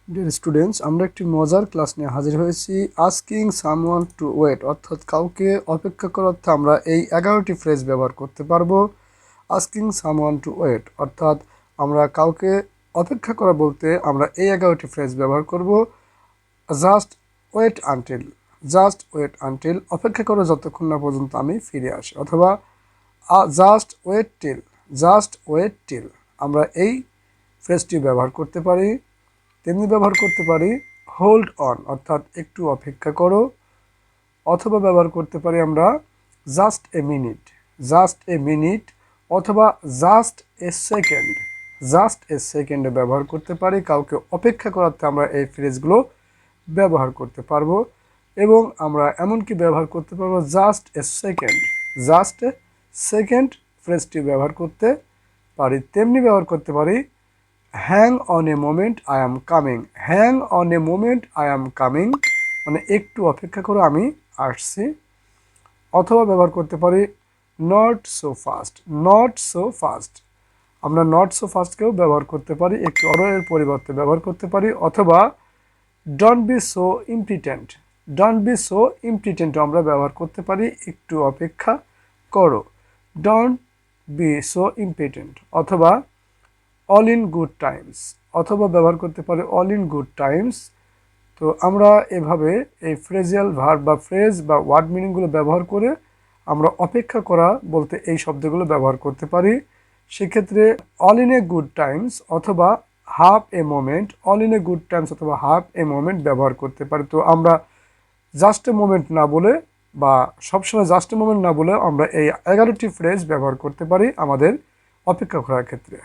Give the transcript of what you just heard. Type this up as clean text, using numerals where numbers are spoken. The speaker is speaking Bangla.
ডিয়ার স্টুডেন্টস, আমরা একটি মজার ক্লাস নিয়ে হাজির হয়েছি। আস্কিং সামওয়ান টু ওয়েট, অর্থাৎ কাউকে অপেক্ষা করার অর্থে আমরা এই 11টি ফ্রেজ ব্যবহার করতে পারবো। আস্কিং সামওয়ান টু ওয়েট অর্থাৎ আমরা কাউকে অপেক্ষা করা বলতে আমরা এই 11টি ফ্রেজ ব্যবহার করব। Just wait until, just wait until, অপেক্ষা করো যতক্ষণ না পর্যন্ত আমি ফিরে আসি, অথবা just wait till, just wait till, আমরা এই ফ্রেজটি ব্যবহার করতে পারি। তেমনি ব্যবহার করতে পারি হোল্ড অন, অর্থাৎ একটু অপেক্ষা করো, অথবা ব্যবহার করতে পারি আমরা just a minute, just a minute, অথবা just a second, just a সেকেন্ডে ব্যবহার করতে পারি। কাউকে অপেক্ষা করাতে আমরা এই ফ্রেজগুলো ব্যবহার করতে পারবো। এবং আমরা এমনকি ব্যবহার করতে পারবো just a second, just a second ফ্রেজটি ব্যবহার করতে পারি। তেমনি ব্যবহার করতে পারি hang on a moment I am coming, hang on a moment I am coming, মানে একটু অপেক্ষা করো আমি আসছি। অথবা ব্যবহার করতে পারি not so fast, not so fast, আমরা নট সো ফাস্টকেও ব্যবহার করতে পারি, একটু অরের পরিবর্তে ব্যবহার করতে পারি। অথবা don't be so impatient, don't be so ইম্পিটেন্টও আমরা ব্যবহার করতে পারি, একটু অপেক্ষা করো, ডোন্ট বি সো ইম্পিটেন্ট। অথবা অল ইন গুড টাইমস, অথবা ব্যবহার করতে পারি অল ইন গুড টাইমস। তো আমরা এভাবে এই ফ্রেজিয়াল ভার্ব বা ফ্রেজ বা ওয়ার্ড মিনিংগুলো ব্যবহার করে আমরা অপেক্ষা করা বলতে এই শব্দগুলো ব্যবহার করতে পারি। সেক্ষেত্রে all in a good times অথবা half a moment, all in a good times অথবা হাফ এ মোমেন্ট ব্যবহার করতে পারি। তো আমরা জাস্ট এ মোমেন্ট না বলে বা সবসময় জাস্ট এ মোমেন্ট না বলে আমরা এই 11টি ফ্রেজ ব্যবহার করতে পারি আমাদের অপেক্ষা করার ক্ষেত্রে।